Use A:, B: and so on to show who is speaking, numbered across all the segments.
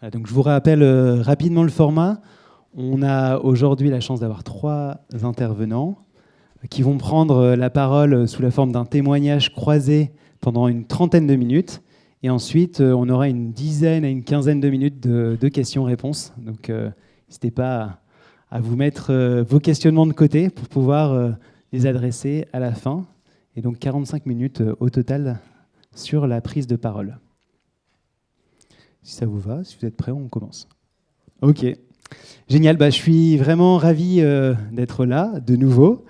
A: Voilà, donc je vous rappelle rapidement le format. On a aujourd'hui la chance d'avoir 3 intervenants qui vont prendre la parole sous la forme d'un témoignage croisé pendant une trentaine de minutes. Et ensuite, on aura une dizaine à une quinzaine de minutes de questions-réponses. Donc, n'hésitez pas à vous mettre vos questionnements de côté pour pouvoir les adresser à la fin. Et donc, 45 minutes au total sur la prise de parole. Si ça vous va, si vous êtes prêts, on commence. Ok. Génial. Je suis vraiment ravi d'être là, de nouveau.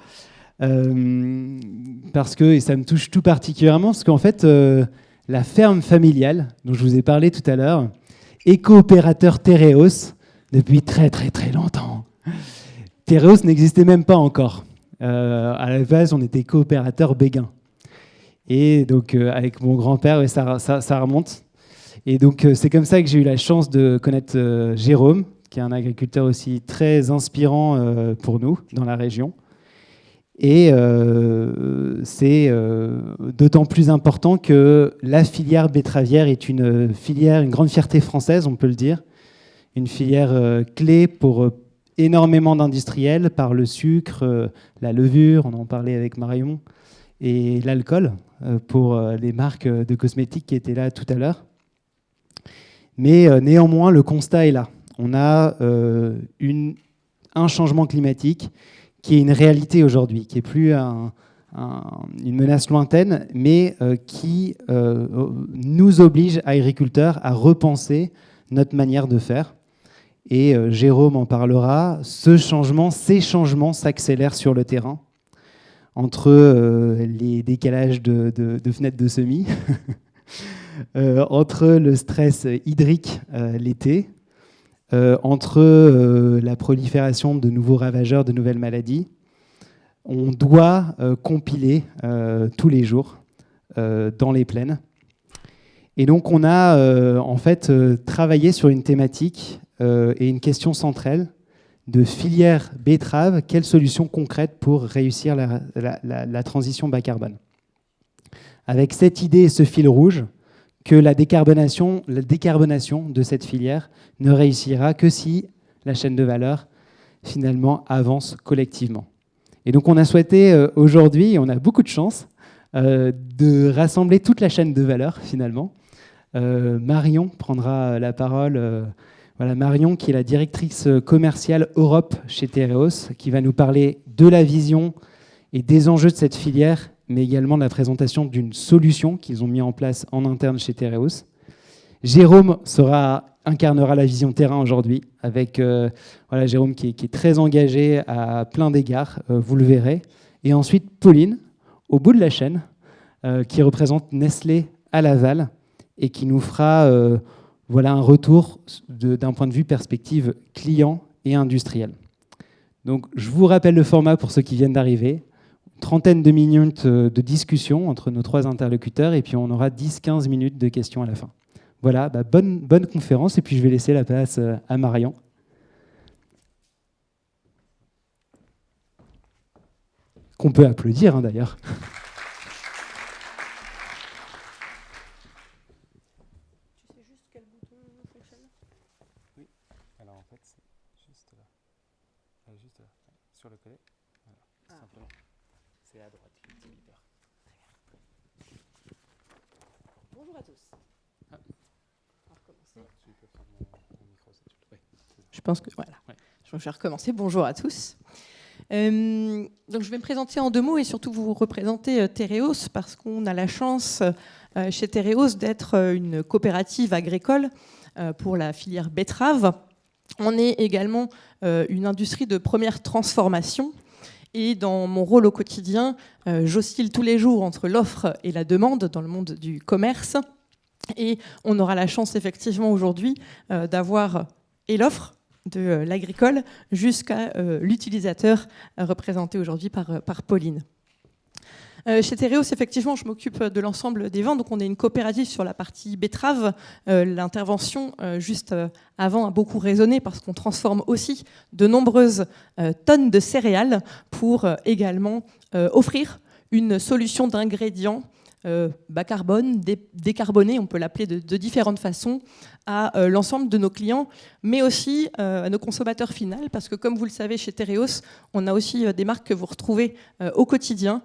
A: Parce que, et ça me touche tout particulièrement, parce qu'en fait, la ferme familiale, dont je vous ai parlé tout à l'heure, est coopérateur Tereos depuis très très très longtemps. Tereos n'existait même pas encore. À la base, on était coopérateur Béguin. Et donc, avec mon grand-père, ça remonte. Et donc, c'est comme ça que j'ai eu la chance de connaître Jérôme, qui est un agriculteur aussi très inspirant pour nous dans la région. Et c'est d'autant plus important que la filière betteravière est une grande fierté française, on peut le dire. Une filière clé pour énormément d'industriels, par le sucre, la levure, on en parlait avec Marion, et l'alcool, pour les marques de cosmétiques qui étaient là tout à l'heure. Mais néanmoins, le constat est là. On a un changement climatique qui est une réalité aujourd'hui, qui n'est plus une menace lointaine, mais qui nous oblige, agriculteurs, à repenser notre manière de faire. Et Jérôme en parlera, ces changements s'accélèrent sur le terrain, entre les décalages de fenêtres de semis, entre le stress hydrique l'été, entre la prolifération de nouveaux ravageurs, de nouvelles maladies. On doit compiler tous les jours dans les plaines. Et donc on a en fait travaillé sur une thématique et une question centrale de filière betterave. Quelles solutions concrètes pour réussir la transition bas carbone? Avec cette idée et ce fil rouge, que la décarbonation de cette filière ne réussira que si la chaîne de valeur, finalement, avance collectivement. Et donc, on a souhaité aujourd'hui, et on a beaucoup de chance, de rassembler toute la chaîne de valeur, finalement. Marion prendra la parole. Voilà, Marion, qui est la directrice commerciale Europe chez Tereos, qui va nous parler de la vision et des enjeux de cette filière, mais également de la présentation d'une solution qu'ils ont mis en place en interne chez Tereos. Jérôme incarnera la vision terrain aujourd'hui, avec Jérôme qui est très engagé à plein d'égards, vous le verrez. Et ensuite, Pauline, au bout de la chaîne, qui représente Nestlé à Laval, et qui nous fera un retour d'un point de vue perspective client et industriel. Donc, je vous rappelle le format pour ceux qui viennent d'arriver. Trentaine de minutes de discussion entre nos 3 interlocuteurs, et puis on aura 10-15 minutes de questions à la fin. Voilà, bonne conférence, et puis je vais laisser la place à Marion. Qu'on peut applaudir, d'ailleurs.
B: Tu sais juste quel bouton fonctionne?
A: Oui, alors en fait, c'est juste là. Juste là, sur le collet. Voilà, simplement. C'est à droite,
B: Bonjour à tous.
A: Ah.
B: On va recommencer.
A: Ah, tu peux faire mon micro, ça. Oui.
B: Je pense que voilà.
A: Ouais.
B: Je vais recommencer. Bonjour à tous. Donc je vais me présenter en 2 mots et surtout vous représenter Tereos, parce qu'on a la chance chez Tereos d'être une coopérative agricole pour la filière betterave. On est également une industrie de première transformation. Et dans mon rôle au quotidien, j'oscille tous les jours entre l'offre et la demande dans le monde du commerce. Et on aura la chance effectivement aujourd'hui d'avoir et l'offre de l'agricole jusqu'à l'utilisateur représenté aujourd'hui par Pauline. Chez Tereos, effectivement, je m'occupe de l'ensemble des ventes. Donc, on est une coopérative sur la partie betterave. L'intervention, juste avant, a beaucoup résonné parce qu'on transforme aussi de nombreuses tonnes de céréales pour également offrir une solution d'ingrédients bas carbone, décarboné, on peut l'appeler de différentes façons, à l'ensemble de nos clients, mais aussi à nos consommateurs finaux, parce que comme vous le savez, chez Tereos, on a aussi des marques que vous retrouvez au quotidien,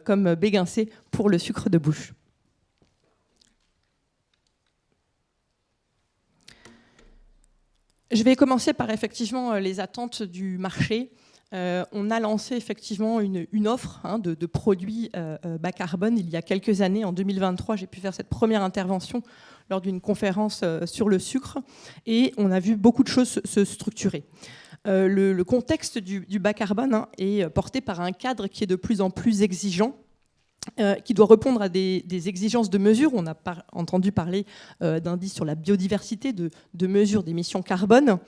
B: comme Béguincé pour le sucre de bouche. Je vais commencer par effectivement les attentes du marché. On a lancé effectivement une offre de produits bas carbone il y a quelques années. En 2023, j'ai pu faire cette première intervention lors d'une conférence sur le sucre et on a vu beaucoup de choses se structurer. Le contexte du bas carbone est porté par un cadre qui est de plus en plus exigeant, qui doit répondre à des exigences de mesure. On a entendu parler d'indices sur la biodiversité, de mesures d'émissions carbone.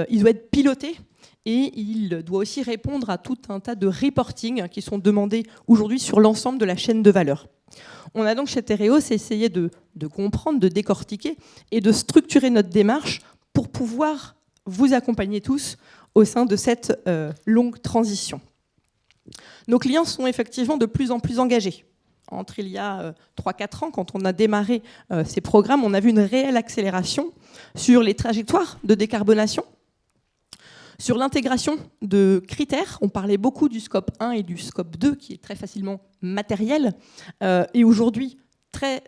B: Il doit être piloté et il doit aussi répondre à tout un tas de reporting qui sont demandés aujourd'hui sur l'ensemble de la chaîne de valeur. On a donc chez Tereos essayé de comprendre, de décortiquer et de structurer notre démarche pour pouvoir vous accompagner tous au sein de cette longue transition. Nos clients sont effectivement de plus en plus engagés. Entre il y a 3-4 ans, quand on a démarré ces programmes, on a vu une réelle accélération sur les trajectoires de décarbonation, sur l'intégration de critères. On parlait beaucoup du scope 1 et du scope 2, qui est très facilement matériel, et aujourd'hui très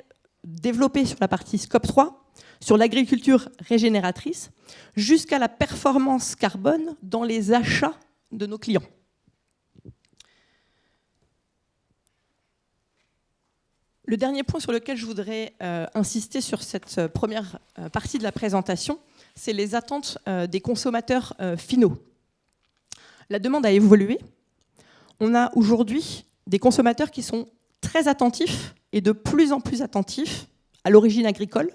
B: développé sur la partie scope 3, sur l'agriculture régénératrice, jusqu'à la performance carbone dans les achats de nos clients. Le dernier point sur lequel je voudrais insister sur cette première partie de la présentation, c'est les attentes des consommateurs finaux. La demande a évolué. On a aujourd'hui des consommateurs qui sont très attentifs et de plus en plus attentifs à l'origine agricole,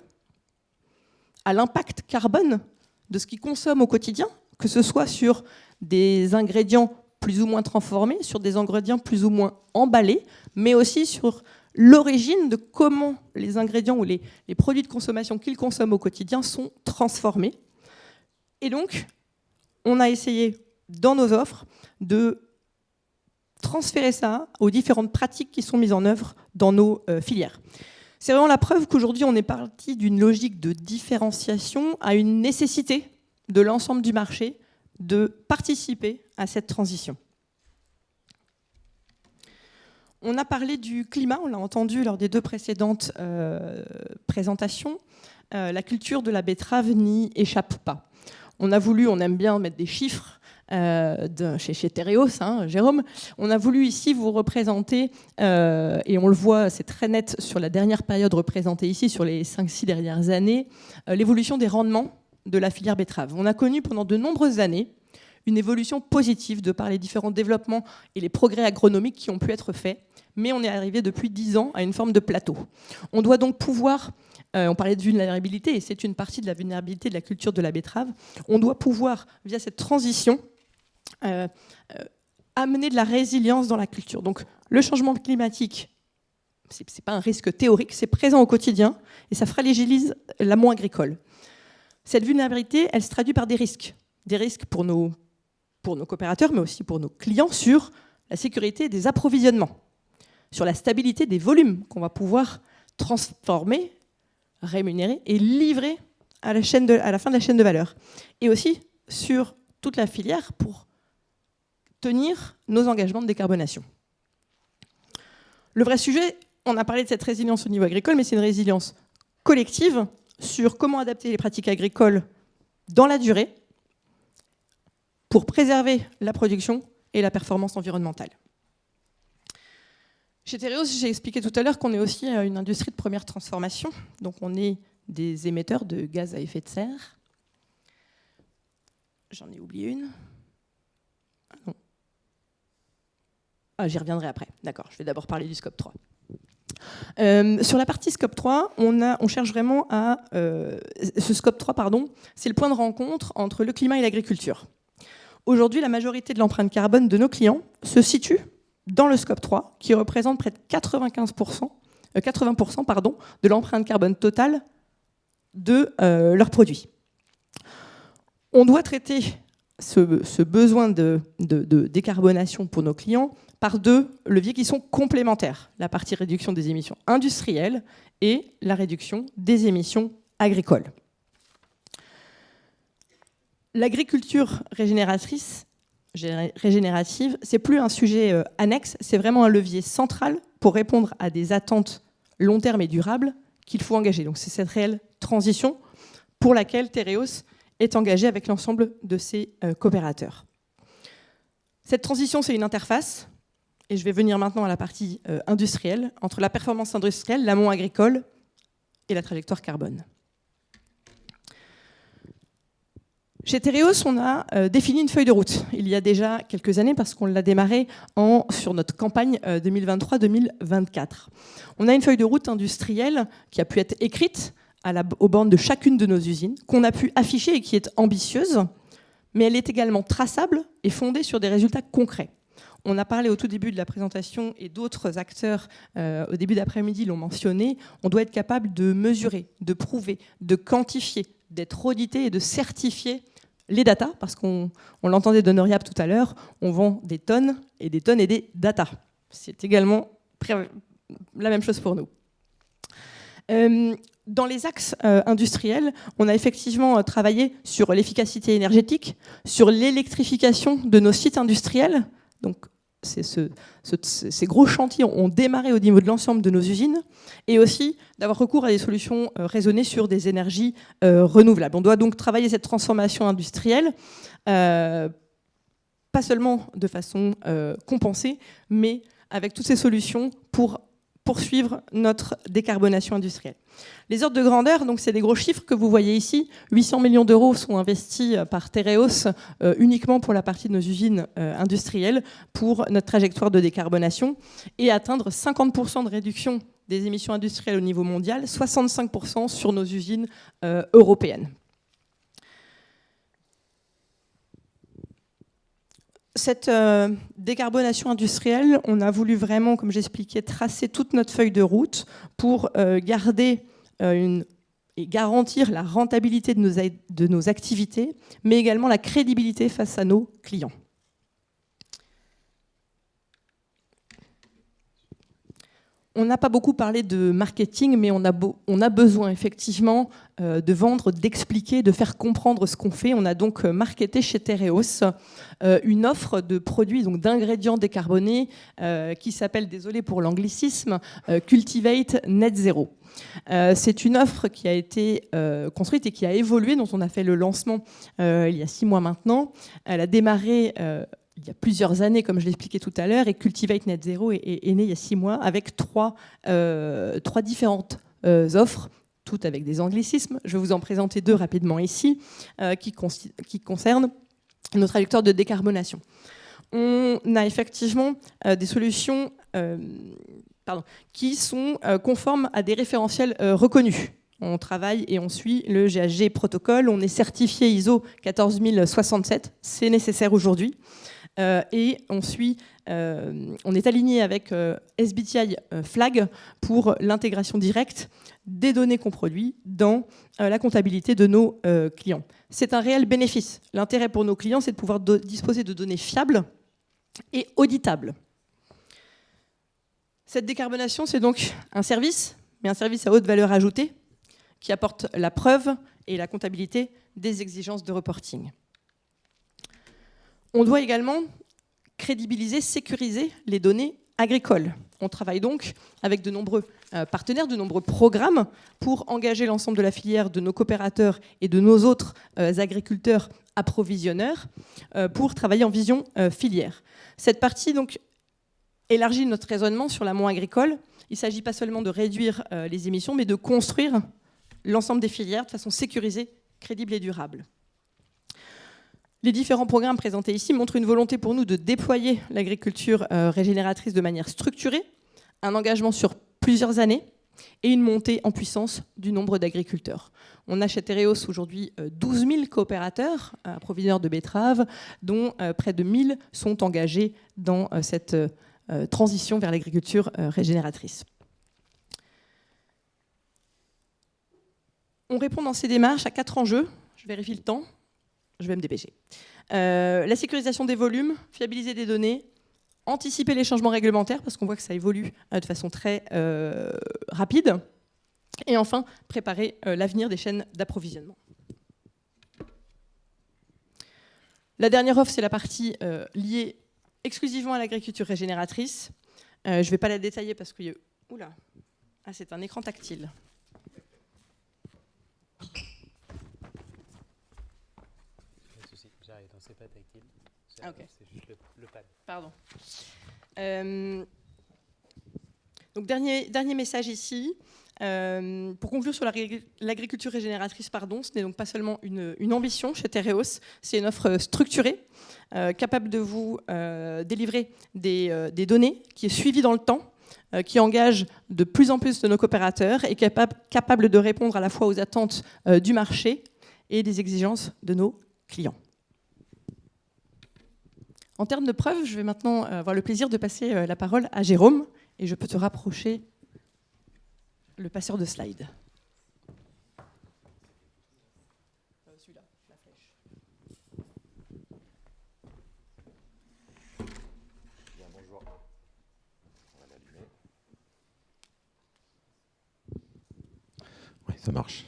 B: à l'impact carbone de ce qu'ils consomment au quotidien, que ce soit sur des ingrédients plus ou moins transformés, sur des ingrédients plus ou moins emballés, mais aussi sur l'origine de comment les ingrédients ou les produits de consommation qu'ils consomment au quotidien sont transformés. Et donc, on a essayé, dans nos offres, de transférer ça aux différentes pratiques qui sont mises en œuvre dans nos filières. C'est vraiment la preuve qu'aujourd'hui, on est parti d'une logique de différenciation à une nécessité de l'ensemble du marché de participer à cette transition. On a parlé du climat, on l'a entendu lors des 2 précédentes présentations. La culture de la betterave n'y échappe pas. On aime bien mettre des chiffres chez Tereos, Jérôme. On a voulu ici vous représenter, et on le voit, c'est très net sur la dernière période représentée ici, sur les 5-6 dernières années, l'évolution des rendements de la filière betterave. On a connu pendant de nombreuses années une évolution positive de par les différents développements et les progrès agronomiques qui ont pu être faits, mais on est arrivé depuis 10 ans à une forme de plateau. On doit donc pouvoir, on parlait de vulnérabilité, et c'est une partie de la vulnérabilité de la culture de la betterave, on doit pouvoir, via cette transition, amener de la résilience dans la culture. Donc le changement climatique, ce n'est pas un risque théorique, c'est présent au quotidien, et ça fragilise l'amont agricole. Cette vulnérabilité, elle se traduit par des risques pour nos coopérateurs, mais aussi pour nos clients, sur la sécurité des approvisionnements, sur la stabilité des volumes qu'on va pouvoir transformer, rémunérer et livrer à la fin de la chaîne de valeur. Et aussi sur toute la filière pour tenir nos engagements de décarbonation. Le vrai sujet, on a parlé de cette résilience au niveau agricole, mais c'est une résilience collective sur comment adapter les pratiques agricoles dans la durée pour préserver la production et la performance environnementale. Chez Tereos, j'ai expliqué tout à l'heure qu'on est aussi une industrie de première transformation, donc on est des émetteurs de gaz à effet de serre. J'en ai oublié une. Ah non. Ah, j'y reviendrai après. D'accord, je vais d'abord parler du scope 3. Sur la partie scope 3, on cherche vraiment à... ce scope 3, c'est le point de rencontre entre le climat et l'agriculture. Aujourd'hui, la majorité de l'empreinte carbone de nos clients se situe dans le scope 3, qui représente près de 80% de l'empreinte carbone totale de leurs produits. On doit traiter ce besoin de décarbonation pour nos clients par 2 leviers qui sont complémentaires, la partie réduction des émissions industrielles et la réduction des émissions agricoles. L'agriculture régénérative, c'est plus un sujet annexe, c'est vraiment un levier central pour répondre à des attentes long terme et durables qu'il faut engager. Donc c'est cette réelle transition pour laquelle Tereos est engagé avec l'ensemble de ses coopérateurs. Cette transition, c'est une interface, et je vais venir maintenant à la partie industrielle, entre la performance industrielle, l'amont agricole et la trajectoire carbone. Chez Tereos, on a défini une feuille de route il y a déjà quelques années parce qu'on l'a démarré sur notre campagne 2023-2024. On a une feuille de route industrielle qui a pu être écrite aux bornes de chacune de nos usines, qu'on a pu afficher et qui est ambitieuse, mais elle est également traçable et fondée sur des résultats concrets. On a parlé au tout début de la présentation et d'autres acteurs au début d'après-midi l'ont mentionné, on doit être capable de mesurer, de prouver, de quantifier, d'être audité et de certifier les datas, parce qu'on l'entendait de Noriab tout à l'heure, on vend des tonnes et des datas. C'est également la même chose pour nous. Dans les axes industriels, on a effectivement travaillé sur l'efficacité énergétique, sur l'électrification de nos sites industriels. Donc, ces gros chantiers ont démarré au niveau de l'ensemble de nos usines, et aussi d'avoir recours à des solutions raisonnées sur des énergies renouvelables. On doit donc travailler cette transformation industrielle, pas seulement de façon compensée, mais avec toutes ces solutions pour poursuivre notre décarbonation industrielle. Les ordres de grandeur, donc c'est des gros chiffres que vous voyez ici. 800 millions d'euros sont investis par Tereos uniquement pour la partie de nos usines industrielles pour notre trajectoire de décarbonation et atteindre 50% de réduction des émissions industrielles au niveau mondial, 65% sur nos usines européennes. Cette décarbonation industrielle, on a voulu vraiment, comme j'expliquais, tracer toute notre feuille de route pour garder et garantir la rentabilité de nos activités, mais également la crédibilité face à nos clients. On n'a pas beaucoup parlé de marketing, mais on a besoin effectivement de vendre, d'expliquer, de faire comprendre ce qu'on fait. On a donc marketé chez Tereos une offre de produits, donc d'ingrédients décarbonés qui s'appelle, désolé pour l'anglicisme, Cultivate Net Zero. C'est une offre qui a été construite et qui a évolué, dont on a fait le lancement il y a 6 mois maintenant. Elle a démarré il y a plusieurs années, comme je l'expliquais tout à l'heure, et Cultivate Net Zero est né il y a 6 mois avec trois différentes offres, toutes avec des anglicismes. Je vais vous en présenter 2 rapidement ici, qui concernent nos trajectoires de décarbonation. On a effectivement des solutions qui sont conformes à des référentiels reconnus. On travaille et on suit le GHG protocole, on est certifié ISO 14067, c'est nécessaire aujourd'hui. Et on est aligné avec SBTi Flag pour l'intégration directe des données qu'on produit dans la comptabilité de nos clients. C'est un réel bénéfice. L'intérêt pour nos clients, c'est de pouvoir disposer de données fiables et auditables. Cette décarbonation, c'est donc un service, mais un service à haute valeur ajoutée qui apporte la preuve et la comptabilité des exigences de reporting. On doit également crédibiliser, sécuriser les données agricoles. On travaille donc avec de nombreux partenaires, de nombreux programmes pour engager l'ensemble de la filière de nos coopérateurs et de nos autres agriculteurs approvisionneurs pour travailler en vision filière. Cette partie donc élargit notre raisonnement sur l'amont agricole. Il ne s'agit pas seulement de réduire les émissions, mais de construire l'ensemble des filières de façon sécurisée, crédible et durable. Les différents programmes présentés ici montrent une volonté pour nous de déployer l'agriculture régénératrice de manière structurée, un engagement sur plusieurs années et une montée en puissance du nombre d'agriculteurs. On a chez Tereos aujourd'hui 12 000 coopérateurs approvisionneurs de betteraves, dont près de 1 000 sont engagés dans cette transition vers l'agriculture régénératrice. On répond dans ces démarches à 4 enjeux. Je vérifie le temps. Je vais me dépêcher. La sécurisation des volumes, fiabiliser des données, anticiper les changements réglementaires, parce qu'on voit que ça évolue de façon très rapide. Et enfin, préparer l'avenir des chaînes d'approvisionnement. La dernière offre, c'est la partie liée exclusivement à l'agriculture régénératrice. Je ne vais pas la détailler parce que... Oula, ah, c'est un écran tactile.
C: J'arrive, non, c'est pas tactile.
B: Ah, okay.
C: C'est juste le pad.
B: Pardon. Donc dernier message ici. Pour conclure sur l'agriculture régénératrice, ce n'est donc pas seulement une ambition chez Tereos, c'est une offre structurée, capable de vous délivrer des données, qui est suivie dans le temps, qui engage de plus en plus de nos coopérateurs et capable de répondre à la fois aux attentes du marché et des exigences de nos clients. En termes de preuves, je vais maintenant avoir le plaisir de passer la parole à Jérôme, et je peux te rapprocher le passeur de slide. Celui-là, la flèche.
D: Bien, bonjour. On va l'allumer. Oui, ça marche.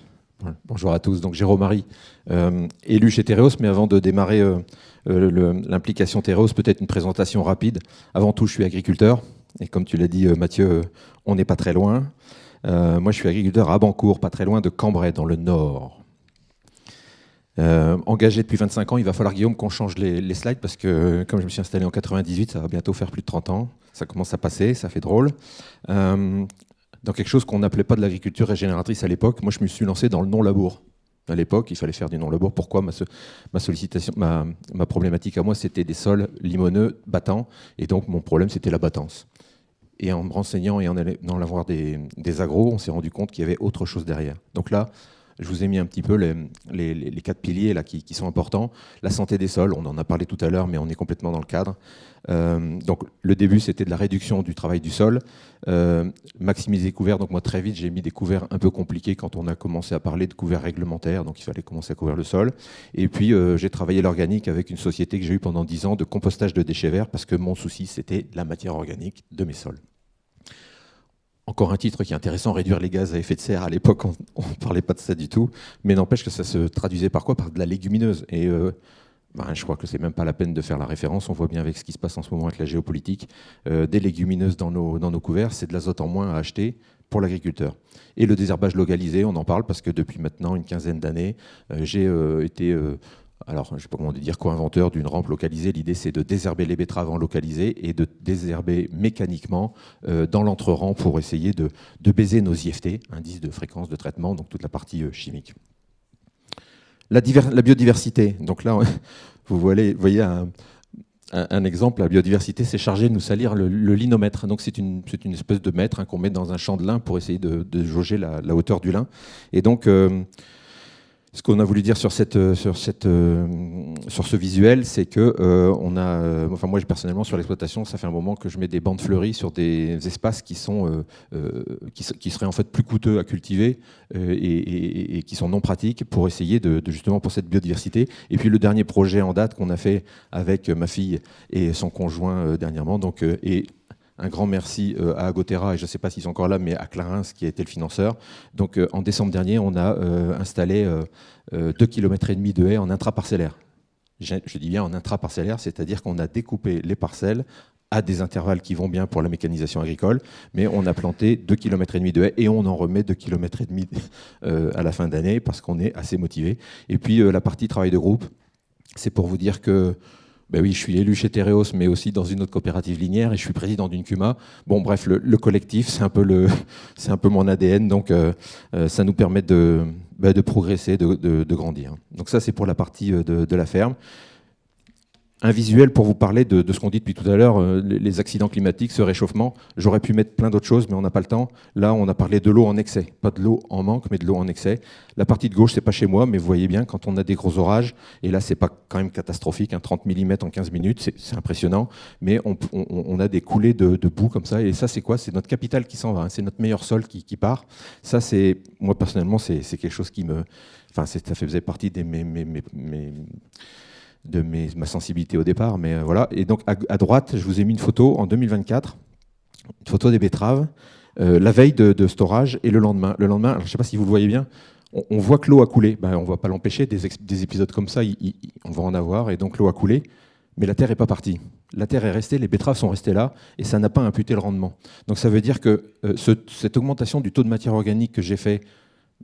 D: Bonjour à tous. Donc Jérôme Marie, élu chez Tereos, mais avant de démarrer l'implication Tereos, peut-être une présentation rapide. Avant tout, je suis agriculteur, et comme tu l'as dit, Mathieu, on n'est pas très loin. Moi, je suis agriculteur à Abancourt, pas très loin de Cambrai, dans le Nord. Engagé depuis 25 ans, il va falloir, Guillaume, qu'on change les slides, parce que comme je me suis installé en 98, ça va bientôt faire plus de 30 ans. Ça commence à passer, ça fait drôle. Dans quelque chose qu'on n'appelait pas de l'agriculture régénératrice à l'époque. Moi, je me suis lancé dans le non-labour. À l'époque, il fallait faire du non-labour. Pourquoi ? Ma problématique à moi, c'était des sols limoneux, battants, et donc mon problème, c'était la battance. Et en me renseignant et en allant avoir des agros, on s'est rendu compte qu'il y avait autre chose derrière. Donc là, je vous ai mis un petit peu les 4 piliers là, qui sont importants. La santé des sols, on en a parlé tout à l'heure, mais on est complètement dans le cadre. Donc le début, c'était de la réduction du travail du sol. Maximiser les couverts. Donc moi, très vite, j'ai mis des couverts un peu compliqués quand on a commencé à parler de couverts réglementaires. Donc il fallait commencer à couvrir le sol. Et puis, j'ai travaillé l'organique avec une société que j'ai eue pendant 10 ans de compostage de déchets verts, parce que mon souci, c'était la matière organique de mes sols. Encore un titre qui est intéressant, réduire les gaz à effet de serre. À l'époque, on ne parlait pas de ça du tout, mais n'empêche que ça se traduisait par quoi ? Par de la légumineuse. Et je crois que c'est même pas la peine de faire la référence. On voit bien avec ce qui se passe en ce moment avec la géopolitique. Des légumineuses dans nos couverts, c'est de l'azote en moins à acheter pour l'agriculteur. Et le désherbage localisé, on en parle parce que depuis maintenant une quinzaine d'années, j'ai été... alors, je ne sais pas comment dire, co-inventeur d'une rampe localisée. L'idée, c'est de désherber les betteraves en localisé et de désherber mécaniquement dans l'entre-rang pour essayer de baiser nos IFT, indice de fréquence de traitement, donc toute la partie chimique. La biodiversité. Donc là, vous voyez un exemple. La biodiversité, c'est chargé de nous salir le linomètre. Donc c'est une espèce de mètre qu'on met dans un champ de lin pour essayer de jauger la hauteur du lin. Et donc... ce qu'on a voulu dire sur ce visuel, c'est que moi personnellement sur l'exploitation, ça fait un moment que je mets des bandes fleuries sur des espaces qui seraient en fait plus coûteux à cultiver et qui sont non pratiques pour essayer de justement pour cette biodiversité. Et puis le dernier projet en date qu'on a fait avec ma fille et son conjoint dernièrement, et un grand merci à Agotera, et je ne sais pas s'ils sont encore là, mais à Clarins qui a été le financeur. Donc en décembre dernier, on a installé 2,5 km de haies en intraparcellaire. Je dis bien en intraparcellaire, c'est-à-dire qu'on a découpé les parcelles à des intervalles qui vont bien pour la mécanisation agricole, mais on a planté 2,5 km de haies et on en remet 2,5 km à la fin d'année parce qu'on est assez motivé. Et puis la partie travail de groupe, c'est pour vous dire que oui, je suis élu chez Tereos, mais aussi dans une autre coopérative linéaire, et je suis président d'une CUMA. Bon, bref, le collectif, c'est un peu mon ADN, donc ça nous permet de progresser, de grandir. Donc ça, c'est pour la partie de la ferme. Un visuel pour vous parler de ce qu'on dit depuis tout à l'heure, les accidents climatiques, ce réchauffement. J'aurais pu mettre plein d'autres choses, mais on n'a pas le temps. Là, on a parlé de l'eau en excès. Pas de l'eau en manque, mais de l'eau en excès. La partie de gauche, c'est pas chez moi, mais vous voyez bien, quand on a des gros orages, et là, c'est pas quand même catastrophique, 30 mm en 15 minutes, c'est impressionnant, mais on a des coulées de boue comme ça. Et ça, c'est quoi ? C'est notre capital qui s'en va, c'est notre meilleur sol qui part. Ça, moi, personnellement, c'est quelque chose qui me... Enfin, ça faisait partie de ma sensibilité au départ, mais voilà. Et donc à droite, je vous ai mis une photo en 2024, une photo des betteraves, la veille de storage et le lendemain. Le lendemain, alors, je ne sais pas si vous le voyez bien, on voit que l'eau a coulé. On ne va pas l'empêcher, des épisodes comme ça, on va en avoir, et donc l'eau a coulé, mais la terre n'est pas partie. La terre est restée, les betteraves sont restées là, et ça n'a pas imputé le rendement. Donc ça veut dire que cette augmentation du taux de matière organique que j'ai fait,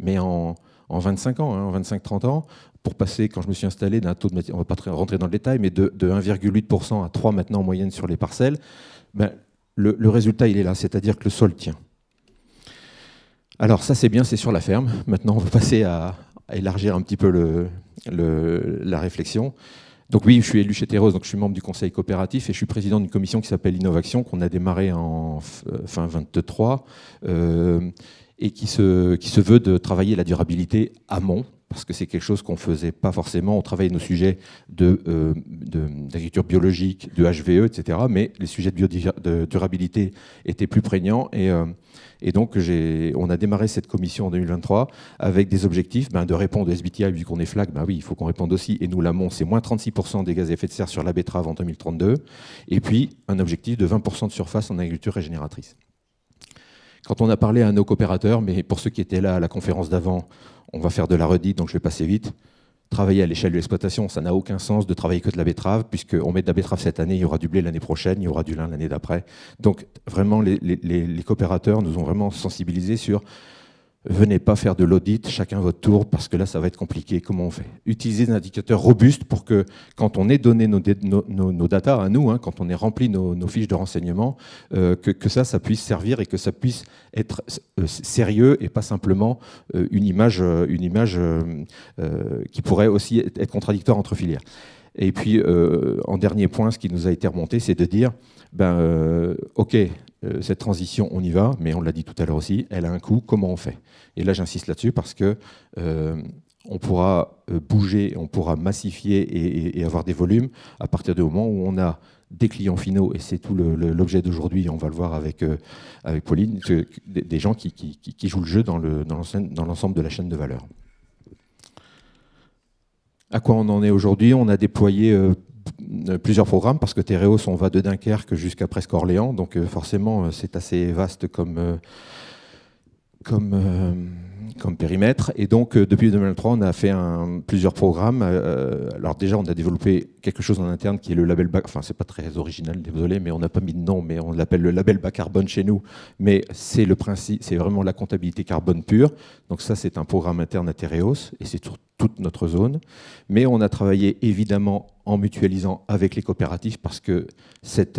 D: mais en 25 ans, en 25-30 ans, pour passer, quand je me suis installé, d'un taux de matière, on ne va pas rentrer dans le détail, mais de 1,8% à 3% maintenant en moyenne sur les parcelles, le résultat, il est là, c'est-à-dire que le sol tient. Alors ça, c'est bien, c'est sur la ferme. Maintenant, on va passer à élargir un petit peu la réflexion. Donc oui, je suis élu chez Tereos, donc je suis membre du conseil coopératif et je suis président d'une commission qui s'appelle Innovation, qu'on a démarré en fin 23, et qui se veut de travailler la durabilité amont, parce que c'est quelque chose qu'on ne faisait pas forcément. On travaillait nos sujets d'agriculture biologique, de HVE, etc. Mais les sujets de durabilité étaient plus prégnants. Et donc, on a démarré cette commission en 2023 avec des objectifs de répondre au SBTi, vu qu'on est FLAC, oui, il faut qu'on réponde aussi. Et nous, l'amont, c'est moins 36% des gaz à effet de serre sur la betterave en 2032. Et puis, un objectif de 20% de surface en agriculture régénératrice. Quand on a parlé à nos coopérateurs, mais pour ceux qui étaient là à la conférence d'avant, on va faire de la redite, donc je vais passer vite. Travailler à l'échelle de l'exploitation, ça n'a aucun sens de travailler que de la betterave, puisqu'on met de la betterave cette année, il y aura du blé l'année prochaine, il y aura du lin l'année d'après. Donc vraiment, les coopérateurs nous ont vraiment sensibilisés sur venez pas faire de l'audit, chacun votre tour, parce que là, ça va être compliqué. Comment on fait? Utiliser des indicateurs robustes pour que, quand on ait donné nos data à nous, quand on ait rempli nos fiches de renseignement, que ça puisse servir et que ça puisse être sérieux et pas simplement une image qui pourrait aussi être contradictoire entre filières. Et puis, en dernier point, ce qui nous a été remonté, c'est de dire, OK, cette transition, on y va, mais on l'a dit tout à l'heure aussi, elle a un coût, comment on fait? Et là, j'insiste là-dessus parce que on pourra bouger, on pourra massifier et avoir des volumes à partir du moment où on a des clients finaux, et c'est tout l'objet d'aujourd'hui, on va le voir avec Pauline, des gens qui jouent le jeu dans l'ensemble de la chaîne de valeur. À quoi on en est aujourd'hui? On a déployé plusieurs programmes, parce que Tereos, on va de Dunkerque jusqu'à presque Orléans, donc forcément c'est assez vaste comme périmètre. Et donc depuis 2023, on a fait plusieurs programmes. Alors déjà, on a développé quelque chose en interne qui est le label bas, enfin c'est pas très original, désolé, mais on n'a pas mis de nom, mais on l'appelle le label bas carbone chez nous. Mais c'est le principe, c'est vraiment la comptabilité carbone pure. Donc ça, c'est un programme interne à Tereos et c'est sur toute notre zone. Mais on a travaillé évidemment en mutualisant avec les coopératifs, parce que cette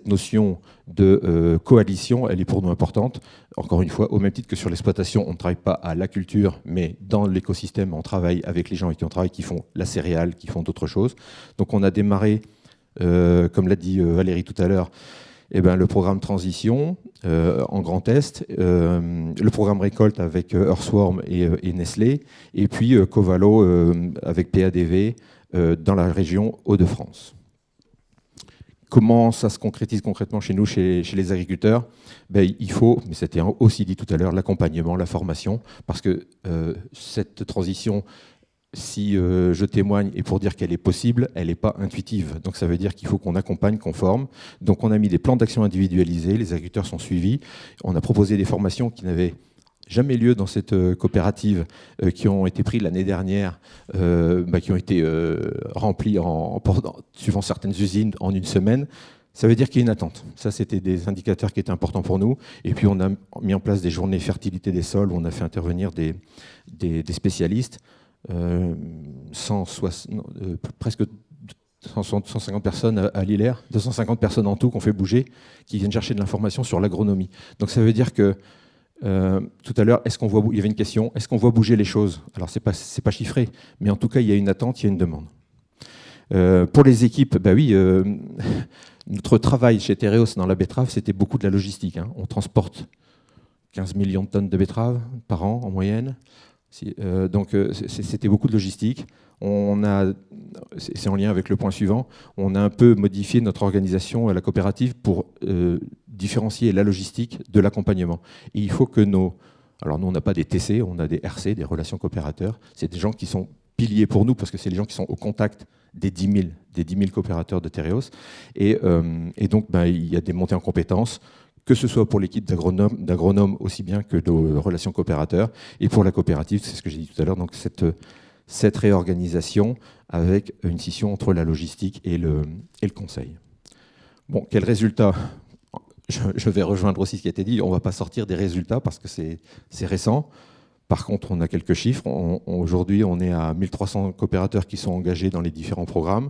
D: notion de coalition, elle est pour nous importante. Encore une fois, au même titre que sur l'exploitation, on ne travaille pas à la culture, mais dans l'écosystème, on travaille avec les gens avec qui on travaille, qui font la céréale, qui font d'autres choses. Donc on a démarré, comme l'a dit Valérie tout à l'heure, le programme Transition en Grand Est, le programme Récolte avec Earthworm et Nestlé, et puis Covalo avec PADV dans la région Hauts-de-France. Comment ça se concrétise concrètement chez nous, chez les agriculteurs? Il faut, mais c'était aussi dit tout à l'heure, l'accompagnement, la formation, parce que cette transition, si je témoigne, et pour dire qu'elle est possible, elle n'est pas intuitive. Donc ça veut dire qu'il faut qu'on accompagne, qu'on forme. Donc on a mis des plans d'action individualisés, les agriculteurs sont suivis. On a proposé des formations qui n'avaient jamais lieu dans cette coopérative, qui ont été prises l'année dernière, qui ont été remplies suivant certaines usines en une semaine. Ça veut dire qu'il y a une attente. Ça, c'était des indicateurs qui étaient importants pour nous. Et puis, on a mis en place des journées fertilité des sols où on a fait intervenir des spécialistes. Presque 150 personnes à Lillers, 250 personnes en tout qu'on fait bouger, qui viennent chercher de l'information sur l'agronomie. Donc, ça veut dire que tout à l'heure, il y avait une question, est-ce qu'on voit bouger les choses? Alors, c'est pas chiffré, mais en tout cas, il y a une attente, il y a une demande. Pour les équipes, oui, notre travail chez Tereos dans la betterave, c'était beaucoup de la logistique. On transporte 15 millions de tonnes de betteraves par an en moyenne. Donc, c'était beaucoup de logistique. C'est en lien avec le point suivant, on a un peu modifié notre organisation à la coopérative pour différencier la logistique de l'accompagnement. Et il faut que alors nous on n'a pas des TC, on a des RC, des relations coopérateurs, c'est des gens qui sont piliers pour nous, parce que c'est les gens qui sont au contact des 10 000 coopérateurs de Tereos. Et donc il y a des montées en compétences que ce soit pour l'équipe d'agronomes aussi bien que de relations coopérateurs, et pour la coopérative, c'est ce que j'ai dit tout à l'heure, donc cette réorganisation avec une scission entre la logistique et le conseil. Bon, quel résultat ? Je vais rejoindre aussi ce qui a été dit, on ne va pas sortir des résultats parce que c'est récent. Par contre, on a quelques chiffres. Aujourd'hui, on est à 1300 coopérateurs qui sont engagés dans les différents programmes.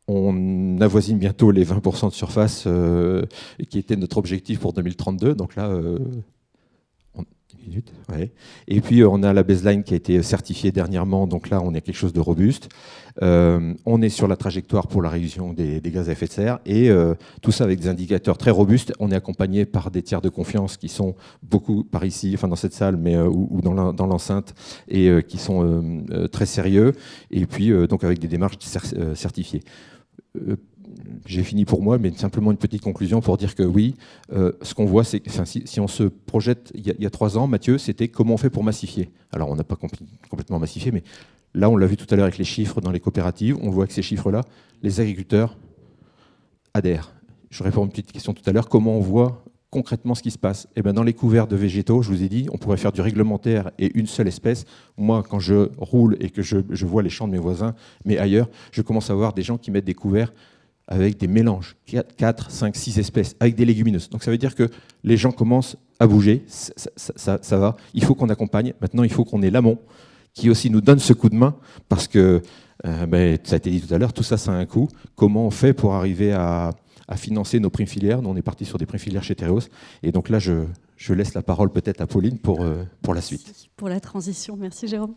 D: On avoisine bientôt les 20% de surface qui était notre objectif pour 2032. Donc là, ouais. Et puis on a la baseline qui a été certifiée dernièrement. Donc là, on est quelque chose de robuste. On est sur la trajectoire pour la réduction des gaz à effet de serre. Et tout ça avec des indicateurs très robustes. On est accompagné par des tiers de confiance qui sont beaucoup par ici, enfin dans cette salle, mais ou dans l'enceinte, et qui sont très sérieux. Et puis donc avec des démarches certifiées. J'ai fini pour moi, mais simplement une petite conclusion pour dire que oui, ce qu'on voit, c'est que si on se projette il y a 3 ans, Mathieu, c'était comment on fait pour massifier. Alors on n'a pas complètement massifié, mais là on l'a vu tout à l'heure avec les chiffres dans les coopératives, on voit que ces chiffres-là, les agriculteurs adhèrent. Je réponds à une petite question tout à l'heure, comment on voit concrètement ce qui se passe? Eh bien, dans les couverts de végétaux, je vous ai dit, on pourrait faire du réglementaire et une seule espèce. Moi, quand je roule et que je vois les champs de mes voisins, mais ailleurs, je commence à voir des gens qui mettent des couverts avec des mélanges, 4, 5, 6 espèces, avec des légumineuses. Donc ça veut dire que les gens commencent à bouger, ça va. Il faut qu'on accompagne. Maintenant, il faut qu'on ait l'amont qui aussi nous donne ce coup de main, parce que, ça a été dit tout à l'heure, tout ça, ça a un coût. Comment on fait pour arriver à financer nos primes filières? Nous, on est parti sur des primes filières chez Tereos. Et donc là, je laisse la parole peut-être à Pauline pour la suite.
E: Merci pour la transition. Merci Jérôme.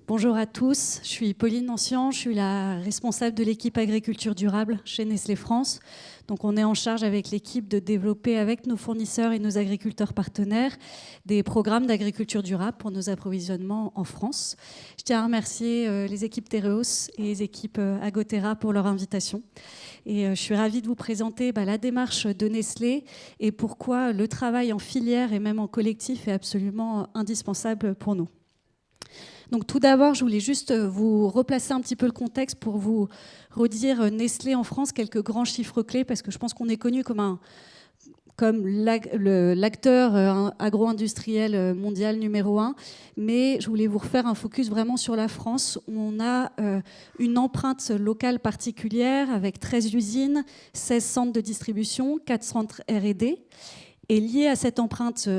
E: Bonjour à tous, je suis Pauline Nancian, je suis la responsable de l'équipe agriculture durable chez Nestlé France. Donc on est en charge avec l'équipe de développer avec nos fournisseurs et nos agriculteurs partenaires des programmes d'agriculture durable pour nos approvisionnements en France. Je tiens à remercier les équipes Tereos et les équipes Agotera pour leur invitation. Et je suis ravie de vous présenter la démarche de Nestlé et pourquoi le travail en filière et même en collectif est absolument indispensable pour nous. Donc tout d'abord, je voulais juste vous replacer un petit peu le contexte pour vous redire Nestlé en France, quelques grands chiffres clés, parce que je pense qu'on est connu comme l'acteur agro-industriel mondial numéro 1. Mais je voulais vous refaire un focus vraiment sur la France. On a une empreinte locale particulière avec 13 usines, 16 centres de distribution, 4 centres R&D. Et lié à cette empreinte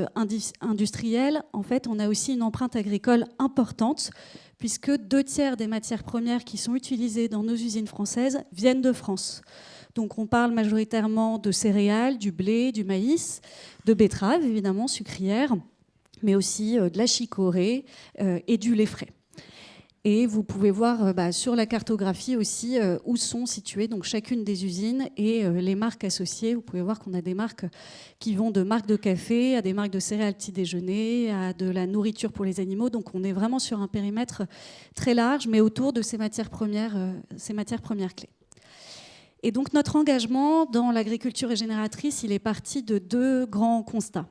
E: industrielle, en fait, on a aussi une empreinte agricole importante, puisque 2/3 des matières premières qui sont utilisées dans nos usines françaises viennent de France. Donc on parle majoritairement de céréales, du blé, du maïs, de betteraves, évidemment, sucrières, mais aussi de la chicorée et du lait frais. Et vous pouvez voir sur la cartographie aussi où sont situées donc chacune des usines et les marques associées. Vous pouvez voir qu'on a des marques qui vont de marques de café à des marques de céréales petit déjeuner, à de la nourriture pour les animaux. Donc on est vraiment sur un périmètre très large, mais autour de ces matières premières clés. Et donc notre engagement dans l'agriculture régénératrice, il est parti de 2 grands constats.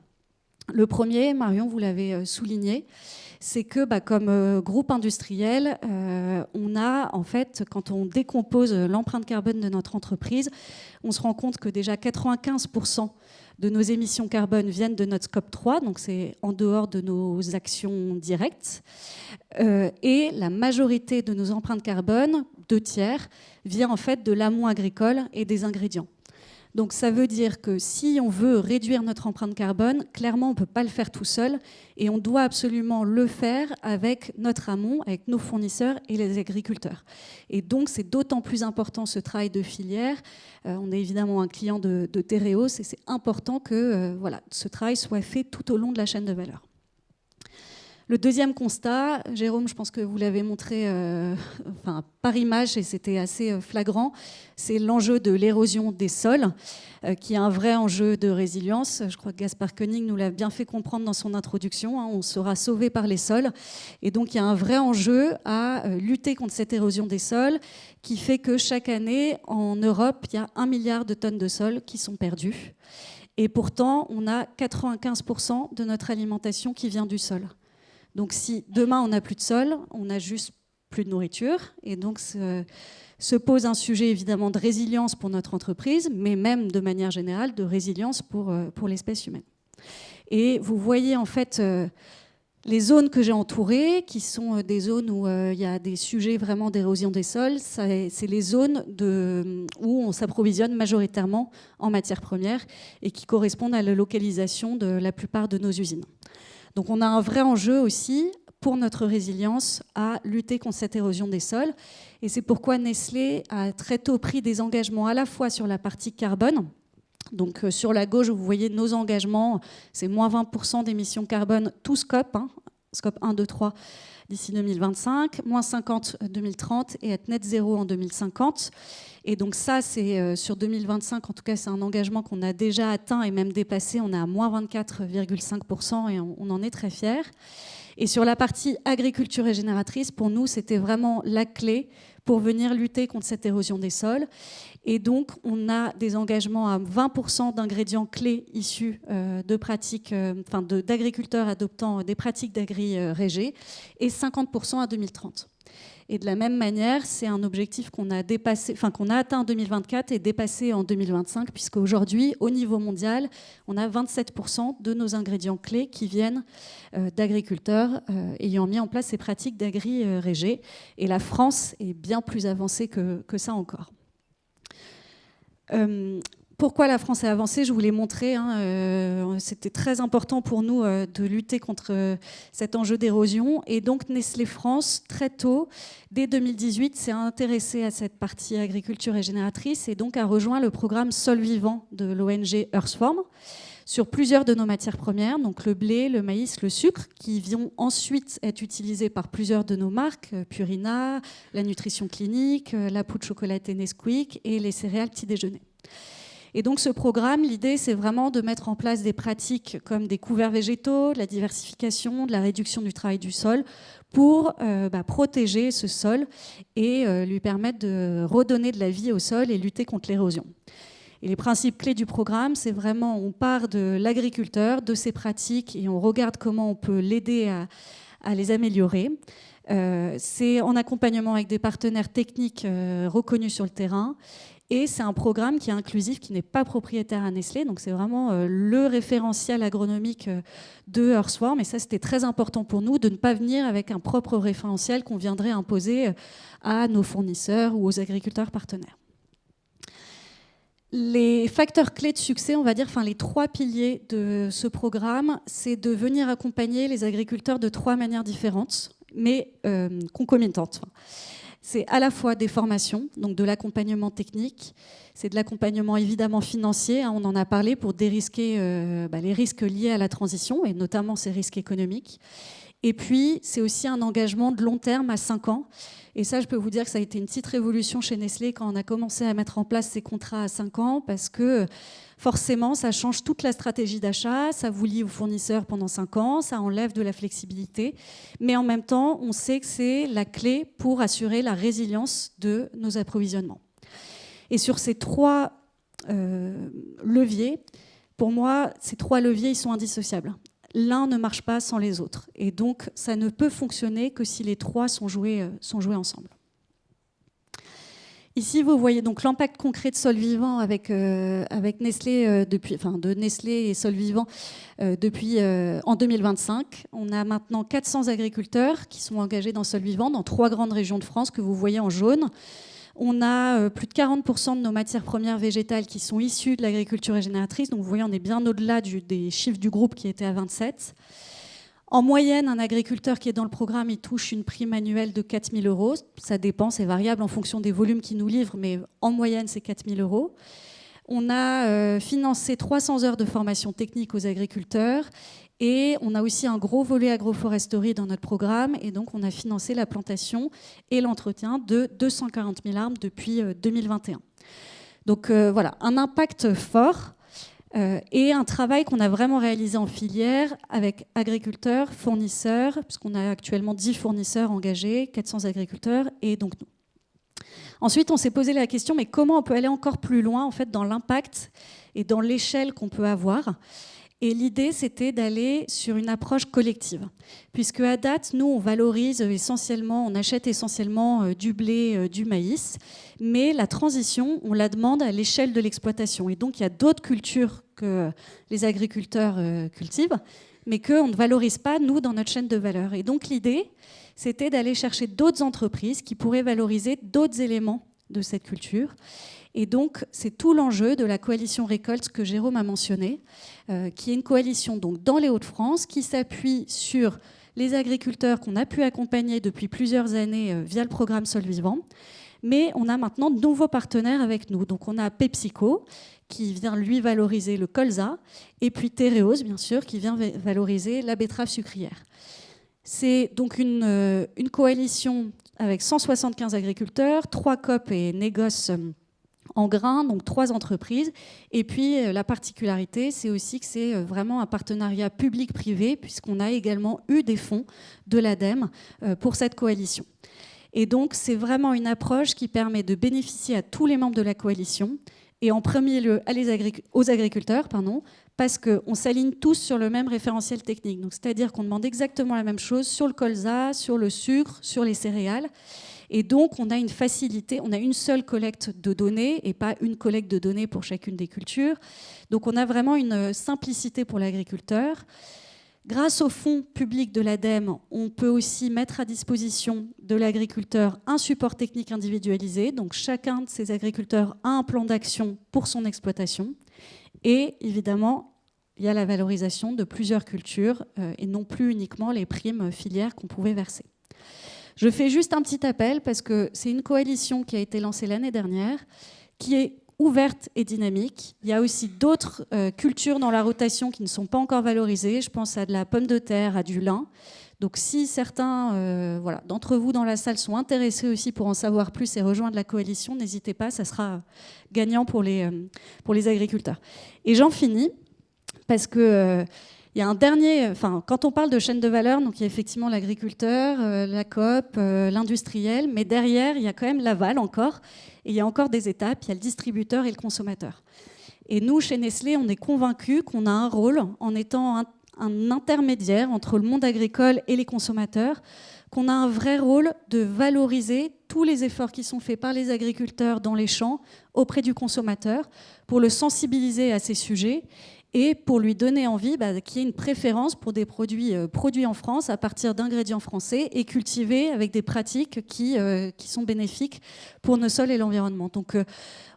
E: Le premier, Marion, vous l'avez souligné, c'est que comme groupe industriel, on a en fait, quand on décompose l'empreinte carbone de notre entreprise, on se rend compte que déjà 95% de nos émissions carbone viennent de notre scope 3, donc c'est en dehors de nos actions directes. Et la majorité de nos empreintes carbone, 2/3, vient en fait de l'amont agricole et des ingrédients. Donc ça veut dire que si on veut réduire notre empreinte carbone, clairement on ne peut pas le faire tout seul et on doit absolument le faire avec notre amont, avec nos fournisseurs et les agriculteurs. Et donc c'est d'autant plus important ce travail de filière. On est évidemment un client de Tereos et c'est important que ce travail soit fait tout au long de la chaîne de valeur. Le deuxième constat, Jérôme, je pense que vous l'avez montré par image et c'était assez flagrant, c'est l'enjeu de l'érosion des sols, qui est un vrai enjeu de résilience. Je crois que Gaspard Koenig nous l'a bien fait comprendre dans son introduction. On sera sauvé par les sols. Et donc il y a un vrai enjeu à lutter contre cette érosion des sols qui fait que chaque année, en Europe, il y a 1 milliard de tonnes de sols qui sont perdues. Et pourtant, on a 95% de notre alimentation qui vient du sol. Donc si demain on n'a plus de sol, on a juste plus de nourriture. Et donc, se pose un sujet évidemment de résilience pour notre entreprise, mais même de manière générale de résilience pour l'espèce humaine. Et vous voyez en fait les zones que j'ai entourées, qui sont des zones où il y a des sujets vraiment d'érosion des sols. C'est les zones où on s'approvisionne majoritairement en matières premières et qui correspondent à la localisation de la plupart de nos usines. Donc on a un vrai enjeu aussi pour notre résilience à lutter contre cette érosion des sols. Et c'est pourquoi Nestlé a très tôt pris des engagements à la fois sur la partie carbone. Donc sur la gauche, vous voyez nos engagements, c'est moins 20% d'émissions carbone, tout scope, scope 1, 2, 3 d'ici 2025, moins 50 2030 et être net zéro en 2050. Et donc ça, c'est sur 2025, en tout cas, c'est un engagement qu'on a déjà atteint et même dépassé. On est à moins 24,5% et on en est très fiers. Et sur la partie agriculture régénératrice, pour nous, c'était vraiment la clé pour venir lutter contre cette érosion des sols. Et donc, on a des engagements à 20% d'ingrédients clés issus de pratiques, d'agriculteurs adoptant des pratiques d'agri-régé et 50% à 2030. Et de la même manière, c'est un objectif qu'on a atteint en 2024 et dépassé en 2025, puisqu'aujourd'hui, au niveau mondial, on a 27% de nos ingrédients clés qui viennent d'agriculteurs ayant mis en place ces pratiques d'agri-régé. Et la France est bien plus avancée que ça encore. Pourquoi la France est avancée ? Je vous l'ai montré. C'était très important pour nous de lutter contre cet enjeu d'érosion. Et donc Nestlé France, très tôt, dès 2018, s'est intéressé à cette partie agriculture régénératrice et donc a rejoint le programme Sol Vivant de l'ONG Earthform sur plusieurs de nos matières premières, donc le blé, le maïs, le sucre, qui vont ensuite être utilisés par plusieurs de nos marques, Purina, la nutrition clinique, la poudre chocolatée Nesquik et les céréales petit déjeuner. Et donc ce programme, l'idée, c'est vraiment de mettre en place des pratiques comme des couverts végétaux, de la diversification, de la réduction du travail du sol pour protéger ce sol et lui permettre de redonner de la vie au sol et lutter contre l'érosion. Et les principes clés du programme, c'est vraiment, on part de l'agriculteur, de ses pratiques et on regarde comment on peut l'aider à les améliorer. C'est en accompagnement avec des partenaires techniques reconnus sur le terrain. Et c'est un programme qui est inclusif, qui n'est pas propriétaire à Nestlé. Donc c'est vraiment le référentiel agronomique de Earthform. Et ça, c'était très important pour nous de ne pas venir avec un propre référentiel qu'on viendrait imposer à nos fournisseurs ou aux agriculteurs partenaires. Les facteurs clés de succès, on va dire, les 3 piliers de ce programme, c'est de venir accompagner les agriculteurs de 3 manières différentes, mais concomitantes. C'est à la fois des formations, donc de l'accompagnement technique, c'est de l'accompagnement évidemment financier, on en a parlé pour dérisquer les risques liés à la transition, et notamment ces risques économiques. Et puis, c'est aussi un engagement de long terme à 5 ans. Et ça, je peux vous dire que ça a été une petite révolution chez Nestlé quand on a commencé à mettre en place ces contrats à 5 ans, parce que forcément, ça change toute la stratégie d'achat, ça vous lie aux fournisseurs pendant 5 ans, ça enlève de la flexibilité, mais en même temps, on sait que c'est la clé pour assurer la résilience de nos approvisionnements. Et sur ces 3 leviers, pour moi, ces 3 leviers, ils sont indissociables. L'un ne marche pas sans les autres. Et donc, ça ne peut fonctionner que si les 3 sont joués ensemble. Ici, vous voyez donc l'impact concret de Sol Vivant avec Nestlé, de Nestlé et Sol Vivant depuis en 2025. On a maintenant 400 agriculteurs qui sont engagés dans Sol Vivant dans 3 grandes régions de France que vous voyez en jaune. On a plus de 40% de nos matières premières végétales qui sont issues de l'agriculture régénératrice. Donc vous voyez, on est bien au-delà des chiffres du groupe qui étaient à 27. En moyenne, un agriculteur qui est dans le programme, il touche une prime annuelle de 4 000 €. Ça dépend, c'est variable en fonction des volumes qu'il nous livrent, mais en moyenne, c'est 4 000 €. On a financé 300 heures de formation technique aux agriculteurs et on a aussi un gros volet agroforesterie dans notre programme et donc on a financé la plantation et l'entretien de 240 000 arbres depuis 2021. Donc voilà, un impact fort et un travail qu'on a vraiment réalisé en filière avec agriculteurs, fournisseurs, puisqu'on a actuellement 10 fournisseurs engagés, 400 agriculteurs et donc nous. Ensuite, on s'est posé la question, mais comment on peut aller encore plus loin en fait, dans l'impact et dans l'échelle qu'on peut avoir ? Et l'idée, c'était d'aller sur une approche collective. Puisque à date, nous, on valorise essentiellement, on achète essentiellement du blé, du maïs, mais la transition, on la demande à l'échelle de l'exploitation. Et donc, il y a d'autres cultures que les agriculteurs cultivent, mais qu'on ne valorise pas, nous, dans notre chaîne de valeur. Et donc, l'idée, c'était d'aller chercher d'autres entreprises qui pourraient valoriser d'autres éléments de cette culture. Et donc, c'est tout l'enjeu de la coalition Récolte que Jérôme a mentionné, qui est une coalition donc, dans les Hauts-de-France qui s'appuie sur les agriculteurs qu'on a pu accompagner depuis plusieurs années via le programme Sol Vivant. Mais on a maintenant de nouveaux partenaires avec nous. Donc, on a PepsiCo, qui vient, lui, valoriser le colza, et puis Tereos, bien sûr, qui vient valoriser la betterave sucrière. C'est donc une coalition avec 175 agriculteurs, 3 COP et négoces en grains, donc 3 entreprises. Et puis la particularité, c'est aussi que c'est vraiment un partenariat public-privé, puisqu'on a également eu des fonds de l'ADEME pour cette coalition. Et donc c'est vraiment une approche qui permet de bénéficier à tous les membres de la coalition, et en premier lieu aux agriculteurs, parce qu'on s'aligne tous sur le même référentiel technique. Donc, c'est-à-dire qu'on demande exactement la même chose sur le colza, sur le sucre, sur les céréales. Et donc, on a une facilité, on a une seule collecte de données et pas une collecte de données pour chacune des cultures. Donc, on a vraiment une simplicité pour l'agriculteur. Grâce au fonds public de l'ADEME, on peut aussi mettre à disposition de l'agriculteur un support technique individualisé. Donc, chacun de ces agriculteurs a un plan d'action pour son exploitation. Et évidemment, il y a la valorisation de plusieurs cultures et non plus uniquement les primes filières qu'on pouvait verser. Je fais juste un petit appel parce que c'est une coalition qui a été lancée l'année dernière, qui est ouverte et dynamique. Il y a aussi d'autres cultures dans la rotation qui ne sont pas encore valorisées. Je pense à de la pomme de terre, à du lin. Donc si certains d'entre vous dans la salle sont intéressés aussi pour en savoir plus et rejoindre la coalition, n'hésitez pas, ça sera gagnant pour les agriculteurs. Et j'en finis parce que il y a un dernier, quand on parle de chaîne de valeur, donc il y a effectivement l'agriculteur, la coop, l'industriel, mais derrière, il y a quand même l'aval encore, et il y a encore des étapes, il y a le distributeur et le consommateur. Et nous, chez Nestlé, on est convaincus qu'on a un rôle en étant un intermédiaire entre le monde agricole et les consommateurs, qu'on a un vrai rôle de valoriser tous les efforts qui sont faits par les agriculteurs dans les champs auprès du consommateur pour le sensibiliser à ces sujets et pour lui donner envie qu'il y ait une préférence pour des produits produits en France à partir d'ingrédients français et cultivés avec des pratiques qui sont bénéfiques pour nos sols et l'environnement. Donc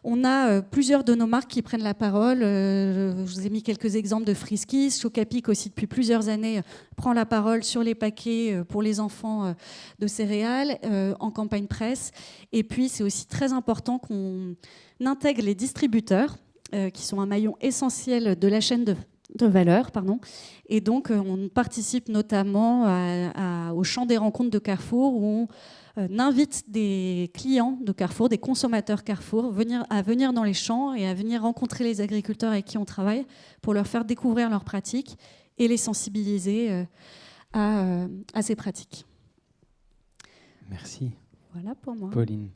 E: on a plusieurs de nos marques qui prennent la parole. Je vous ai mis quelques exemples de Friskies. Chocapic aussi depuis plusieurs années prend la parole sur les paquets pour les enfants de céréales en campagne presse. Et puis c'est aussi très important qu'on intègre les distributeurs qui sont un maillon essentiel de la chaîne de valeur. Et donc, on participe notamment au champ des rencontres de Carrefour, où on invite des clients de Carrefour, des consommateurs Carrefour, à venir dans les champs et à venir rencontrer les agriculteurs avec qui on travaille pour leur faire découvrir leurs pratiques et les sensibiliser à ces pratiques.
A: Merci.
E: Voilà pour moi.
A: Pauline.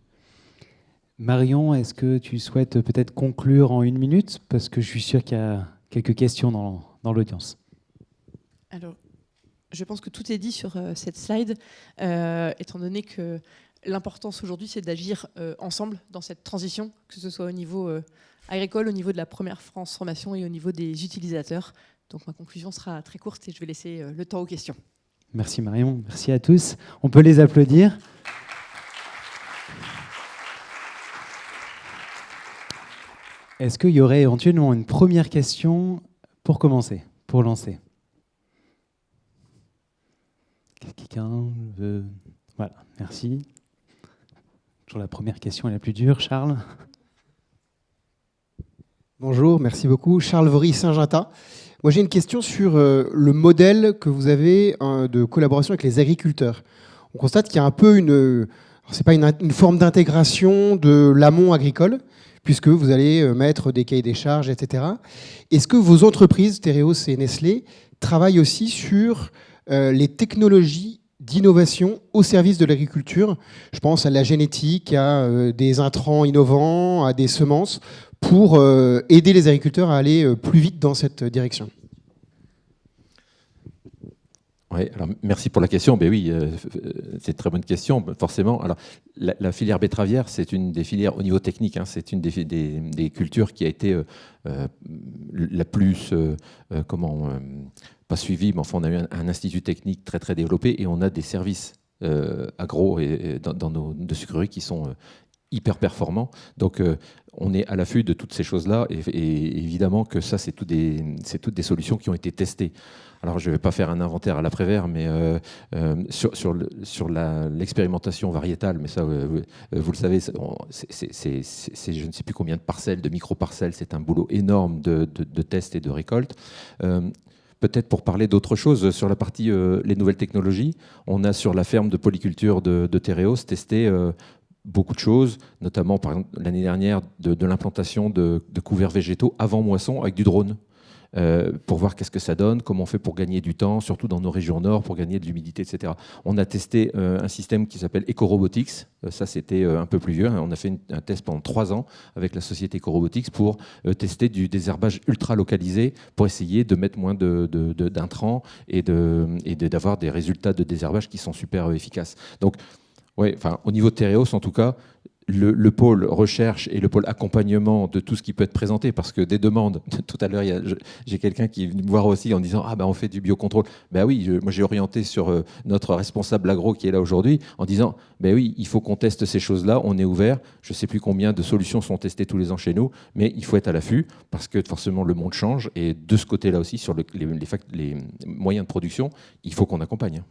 A: Marion, est-ce que tu souhaites peut-être conclure en 1 minute? Parce que je suis sûr qu'il y a quelques questions dans l'audience.
B: Alors, je pense que tout est dit sur cette slide, étant donné que l'importance aujourd'hui, c'est d'agir ensemble dans cette transition, que ce soit au niveau agricole, au niveau de la première transformation et au niveau des utilisateurs. Donc ma conclusion sera très courte et je vais laisser le temps aux questions.
A: Merci Marion, merci à tous. On peut les applaudir. Est-ce qu'il y aurait éventuellement une première question pour commencer, pour lancer? Quelqu'un veut... Voilà, merci. Toujours la première question est la plus dure, Charles.
F: Bonjour, merci beaucoup. Charles Vory, Saint-Gentin. Moi, j'ai une question sur le modèle que vous avez de collaboration avec les agriculteurs. On constate qu'il y a un peu c'est pas une forme d'intégration de l'amont agricole, puisque vous allez mettre des cahiers des charges, etc. Est-ce que vos entreprises, Tereos et Nestlé, travaillent aussi sur les technologies d'innovation au service de l'agriculture? Je pense à la génétique, à des intrants innovants, à des semences, pour aider les agriculteurs à aller plus vite dans cette direction.
D: Ouais, alors merci pour la question. Ben oui, c'est une très bonne question, forcément. Alors, la filière betteravière, c'est une des filières au niveau technique. Hein, c'est une des cultures qui a été la plus, pas suivie, mais enfin, on a eu un institut technique très très développé et on a des services agro et dans nos de sucreries qui sont hyper performants. Donc, on est à l'affût de toutes ces choses-là et évidemment que ça, c'est toutes des solutions qui ont été testées. Alors, je ne vais pas faire un inventaire à l'après-vert, mais sur l'expérimentation variétale, mais ça, vous le savez, c'est je ne sais plus combien de parcelles, de micro-parcelles, c'est un boulot énorme de tests et de récoltes. Peut-être pour parler d'autre chose, sur la partie les nouvelles technologies, on a sur la ferme de polyculture de Tereos testé beaucoup de choses, notamment par exemple l'année dernière de l'implantation de couverts végétaux avant moisson avec du drone. Pour voir qu'est-ce que ça donne, comment on fait pour gagner du temps, surtout dans nos régions nord, pour gagner de l'humidité, etc. On a testé un système qui s'appelle EcoRobotics. Ça, c'était un peu plus vieux. On a fait un test pendant 3 ans avec la société EcoRobotics pour tester du désherbage ultra localisé pour essayer de mettre moins d'intrants et d'avoir des résultats de désherbage qui sont super efficaces. Donc, ouais, enfin, au niveau de Tereos, en tout cas, le pôle recherche et le pôle accompagnement de tout ce qui peut être présenté, parce que des demandes, tout à l'heure, j'ai quelqu'un qui est venu me voir aussi en disant « Ah ben on fait du biocontrôle ». Ben oui, moi j'ai orienté sur notre responsable agro qui est là aujourd'hui en disant « Ben oui, il faut qu'on teste ces choses-là, on est ouvert, je ne sais plus combien de solutions sont testées tous les ans chez nous, mais il faut être à l'affût parce que forcément le monde change et de ce côté-là aussi, sur les moyens de production, il faut qu'on accompagne ».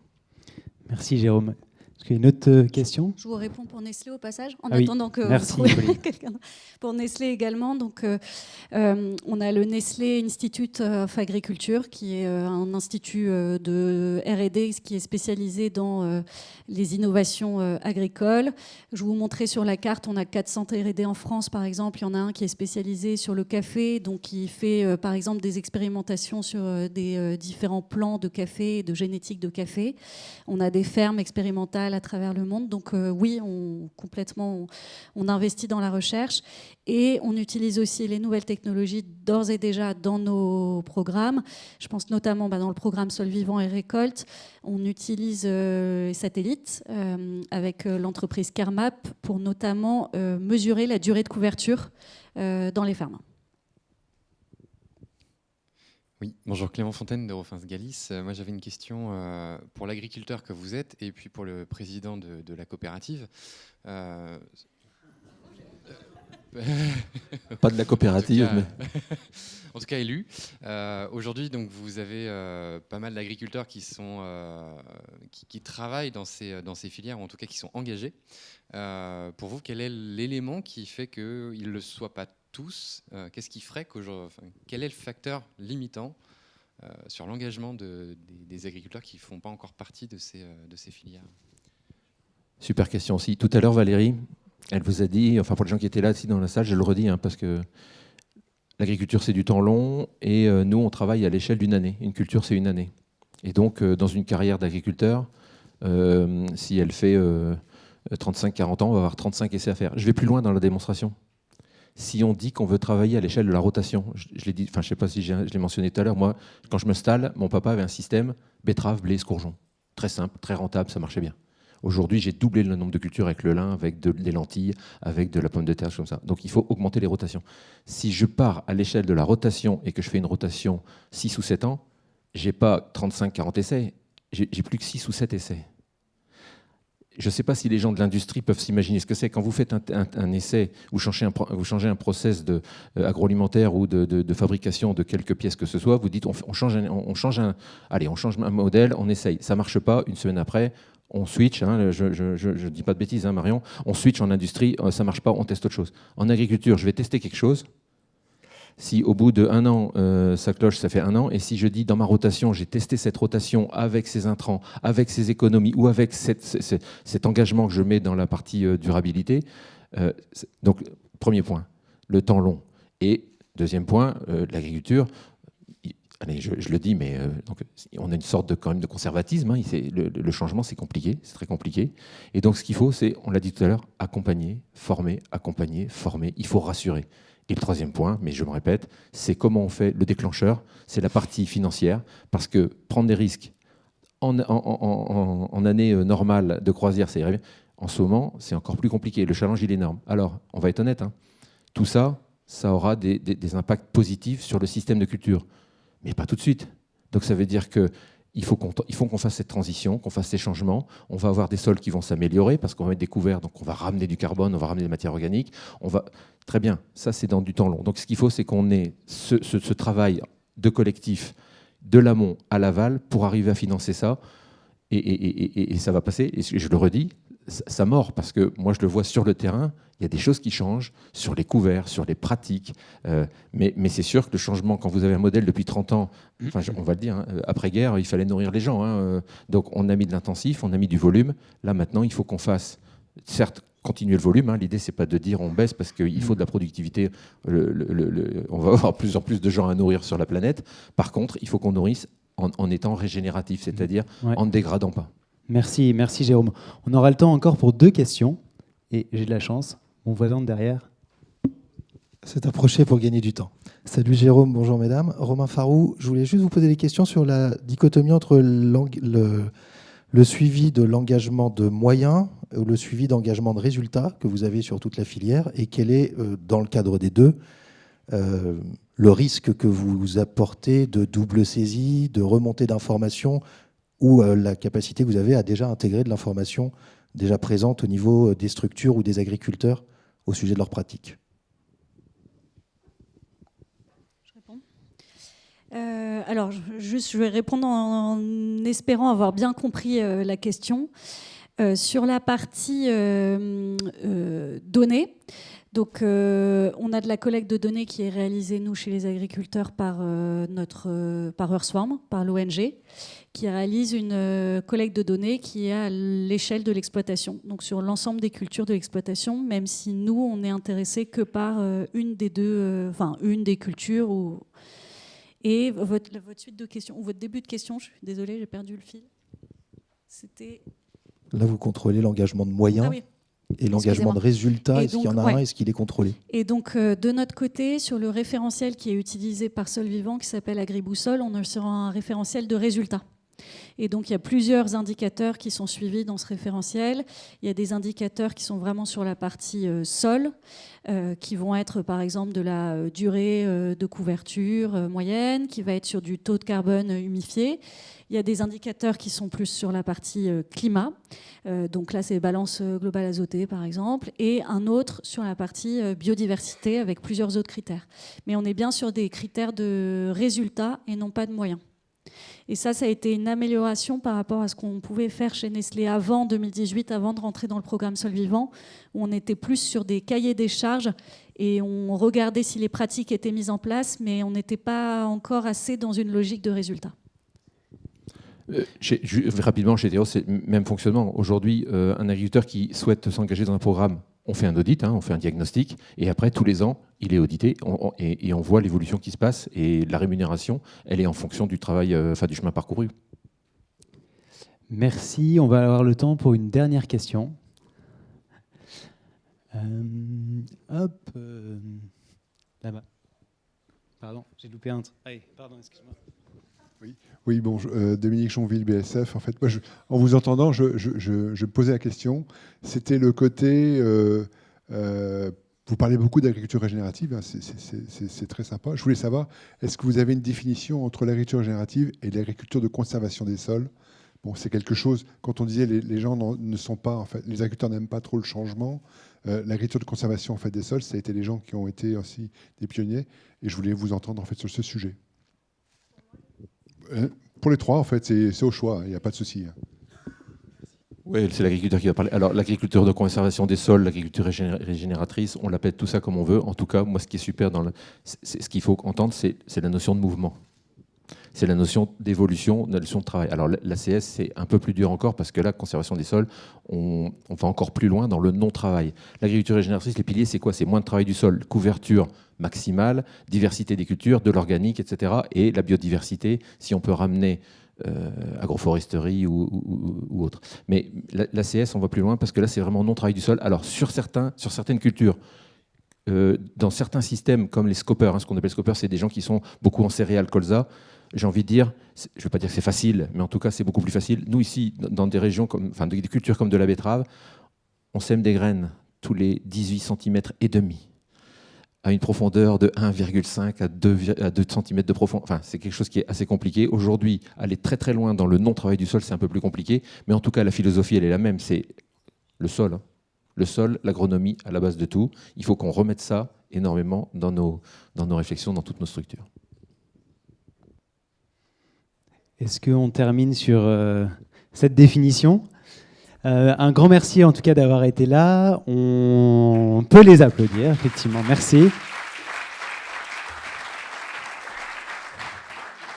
A: Merci Jérôme. Est-ce qu'il y a une autre question ?
E: Je vous réponds pour Nestlé au passage, en
A: oui.
E: attendant que
A: Merci,
E: vous trouviez quelqu'un. Pour Nestlé également, donc, on a le Nestlé Institute of Agriculture, qui est un institut de R&D qui est spécialisé dans les innovations agricoles. Je vous montrais sur la carte, on a 400 R&D en France, par exemple. Il y en a un qui est spécialisé sur le café, donc qui fait, par exemple, des expérimentations sur des différents plants de café et de génétique de café. On a des fermes expérimentales à travers le monde. Donc oui, on investit dans la recherche et on utilise aussi les nouvelles technologies d'ores et déjà dans nos programmes. Je pense notamment dans le programme Sol Vivant et Récolte, on utilise les satellites avec l'entreprise Carmap pour notamment mesurer la durée de couverture dans les fermes.
G: Oui, bonjour, Clément Fontaine de Rofins Galis. Moi j'avais une question pour l'agriculteur que vous êtes et puis pour le président de la coopérative.
D: Pas de la coopérative, mais...
G: En tout cas élu. Aujourd'hui, donc, vous avez pas mal d'agriculteurs qui travaillent dans ces filières, ou en tout cas qui sont engagés. Pour vous, quel est l'élément qui fait qu'ils ne le soient pas tous? Qu'est-ce qui ferait quel est le facteur limitant sur l'engagement des agriculteurs qui ne font pas encore partie de ces filières?
D: Super question aussi. Tout à l'heure, Valérie, elle vous a dit, enfin pour les gens qui étaient là aussi dans la salle, je le redis, parce que l'agriculture c'est du temps long et nous on travaille à l'échelle d'une année. Une culture c'est une année. Et donc dans une carrière d'agriculteur, si elle fait 35-40 ans, on va avoir 35 essais à faire. Je vais plus loin dans la démonstration. Si on dit qu'on veut travailler à l'échelle de la rotation, je l'ai dit, enfin je sais pas si je l'ai mentionné tout à l'heure, moi quand je me stalle, mon papa avait un système betterave, blé, escourgeon. Très simple, très rentable, ça marchait bien. Aujourd'hui, j'ai doublé le nombre de cultures avec le lin, avec des lentilles, avec de la pomme de terre, comme ça. Donc il faut augmenter les rotations. Si je pars à l'échelle de la rotation et que je fais une rotation 6 ou 7 ans, j'ai pas 35-40 essais, j'ai plus que 6 ou 7 essais. Je ne sais pas si les gens de l'industrie peuvent s'imaginer ce que c'est. Quand vous faites un essai, vous changez un process agroalimentaire ou de fabrication de quelques pièces que ce soit, vous dites on change un modèle, on essaye. Ça ne marche pas, une semaine après, on switch, je ne dis pas de bêtises, Marion, on switch en industrie, ça ne marche pas, on teste autre chose. En agriculture, je vais tester quelque chose. Si au bout d'1 an, ça cloche, ça fait 1 an. Et si je dis dans ma rotation, j'ai testé cette rotation avec ces intrants, avec ces économies ou avec cet engagement que je mets dans la partie durabilité. Donc, premier point, le temps long. Et deuxième point, l'agriculture. Allez, je le dis, mais donc, on a une sorte quand même de conservatisme. Le changement, c'est compliqué, c'est très compliqué. Et donc, ce qu'il faut, c'est, on l'a dit tout à l'heure, accompagner, former. Il faut rassurer. Et le troisième point, mais je me répète, c'est comment on fait le déclencheur, c'est la partie financière, parce que prendre des risques en année normale de croisière, ça irait bien. En ce moment, c'est encore plus compliqué. Le challenge, il est énorme. Alors, on va être honnête, hein, tout ça, ça aura des impacts positifs sur le système de culture, mais pas tout de suite. Donc ça veut dire qu'il faut qu'on fasse cette transition, qu'on fasse ces changements. On va avoir des sols qui vont s'améliorer parce qu'on va mettre des couverts, donc on va ramener du carbone, on va ramener des matières organiques. Très bien, ça c'est dans du temps long. Donc ce qu'il faut, c'est qu'on ait ce travail de collectif de l'amont à l'aval pour arriver à financer ça. Et ça va passer, et je le redis, ça mord, parce que moi je le vois sur le terrain, il y a des choses qui changent sur les couverts, sur les pratiques, mais c'est sûr que le changement, quand vous avez un modèle depuis 30 ans, on va le dire, hein, après-guerre, il fallait nourrir les gens, hein, donc on a mis de l'intensif, on a mis du volume, là maintenant il faut qu'on fasse, certes, continuer le volume, hein, l'idée c'est pas de dire on baisse parce qu'il faut de la productivité, on va avoir plus en plus de gens à nourrir sur la planète, par contre il faut qu'on nourrisse en étant régénératif, c'est-à-dire en ne dégradant pas.
A: Merci Jérôme. On aura le temps encore pour 2 questions. Et j'ai de la chance. Mon voisin de derrière.
H: C'est approché pour gagner du temps. Salut Jérôme, bonjour mesdames. Romain Farou, je voulais juste vous poser des questions sur la dichotomie entre le suivi de l'engagement de moyens ou le suivi d'engagement de résultats que vous avez sur toute la filière, et quel est, dans le cadre des deux, le risque que vous apportez de double saisie, de remontée d'informations, ou la capacité que vous avez à déjà intégrer de l'information déjà présente au niveau des structures ou des agriculteurs au sujet de leurs pratiques.
E: Je réponds. Alors, je vais répondre en espérant avoir bien compris la question. Sur la partie données, donc, on a de la collecte de données qui est réalisée, nous, chez les agriculteurs, par Earthworm, par l'ONG, qui réalise une collecte de données qui est à l'échelle de l'exploitation, donc sur l'ensemble des cultures de l'exploitation, même si nous, on est intéressé que par une des cultures. Et votre suite de questions, ou votre début de question, je suis désolée, j'ai perdu le fil. C'était...
H: Là, vous contrôlez l'engagement de moyens.
E: Ah oui.
H: Et l'engagement de résultats, est-ce qu'il y en a un, est-ce qu'il est contrôlé?
E: Et donc, de notre côté, sur le référentiel qui est utilisé par Sol Vivant, qui s'appelle Agriboussole, on est sur un référentiel de résultats. Et donc, il y a plusieurs indicateurs qui sont suivis dans ce référentiel. Il y a des indicateurs qui sont vraiment sur la partie sol, qui vont être, par exemple, de la durée de couverture moyenne, qui va être sur du taux de carbone humifié. Il y a des indicateurs qui sont plus sur la partie climat. Donc là, c'est balance globale azotée, par exemple. Et un autre sur la partie biodiversité, avec plusieurs autres critères. Mais on est bien sur des critères de résultats et non pas de moyens. Et ça a été une amélioration par rapport à ce qu'on pouvait faire chez Nestlé avant 2018, avant de rentrer dans le programme Sol Vivant, où on était plus sur des cahiers des charges et on regardait si les pratiques étaient mises en place, mais on n'était pas encore assez dans une logique de résultat.
D: Rapidement, chez Théo, c'est le même fonctionnement. Aujourd'hui, un agriculteur qui souhaite s'engager dans un programme, on fait un audit, on fait un diagnostic, et après, tous les ans, il est audité, et on voit l'évolution qui se passe, et la rémunération, elle est en fonction du travail, du chemin parcouru.
A: Merci. On va avoir le temps pour une dernière question. Là-bas. Pardon, j'ai loupé un truc. Allez, pardon, excuse-moi.
I: Oui, bon, Dominique Chonville, BSF. En fait, moi, en vous entendant, je me posais la question. C'était le côté... vous parlez beaucoup d'agriculture régénérative, c'est très sympa. Je voulais savoir, est-ce que vous avez une définition entre l'agriculture régénérative et l'agriculture de conservation des sols? Bon, c'est quelque chose, quand on disait les gens ne sont pas... En fait, les agriculteurs n'aiment pas trop le changement. L'agriculture de conservation en fait, des sols, ça a été les gens qui ont été aussi des pionniers. Et je voulais vous entendre en fait, sur ce sujet. Pour les trois, en fait, c'est au choix, il n'y a pas de souci.
D: Oui, c'est l'agriculteur qui va parler. Alors, l'agriculture de conservation des sols, l'agriculture régénératrice, on l'appelle tout ça comme on veut. En tout cas, moi, ce qui est super, ce qu'il faut entendre, c'est la notion de mouvement. C'est la notion d'évolution, la notion de travail. Alors, l'ACS, c'est un peu plus dur encore, parce que là, conservation des sols, on va encore plus loin dans le non-travail. L'agriculture régénératrice, les piliers, c'est quoi? C'est moins de travail du sol, couverture maximale, diversité des cultures, de l'organique, etc. Et la biodiversité, si on peut ramener agroforesterie ou autre. Mais l'ACS, on va plus loin parce que là, c'est vraiment non-travail du sol. Alors, sur certaines cultures, dans certains systèmes comme les scopers, ce qu'on appelle scopers, c'est des gens qui sont beaucoup en céréales colza. j'ai envie de dire, je ne veux pas dire que c'est facile, mais en tout cas, c'est beaucoup plus facile. Nous, ici, dans des régions, des cultures comme de la betterave, on sème des graines tous les 18 cm et demi, à une profondeur de 1,5 à 2 cm de profondeur. Enfin, c'est quelque chose qui est assez compliqué. Aujourd'hui, aller très très loin dans le non-travail du sol, c'est un peu plus compliqué. Mais en tout cas, la philosophie, elle est la même. C'est le sol. Le sol, l'agronomie, à la base de tout. Il faut qu'on remette ça énormément dans nos réflexions, dans toutes nos structures.
A: Est-ce qu'on termine sur cette définition ? Un grand merci en tout cas d'avoir été là. On peut les applaudir, effectivement. Merci.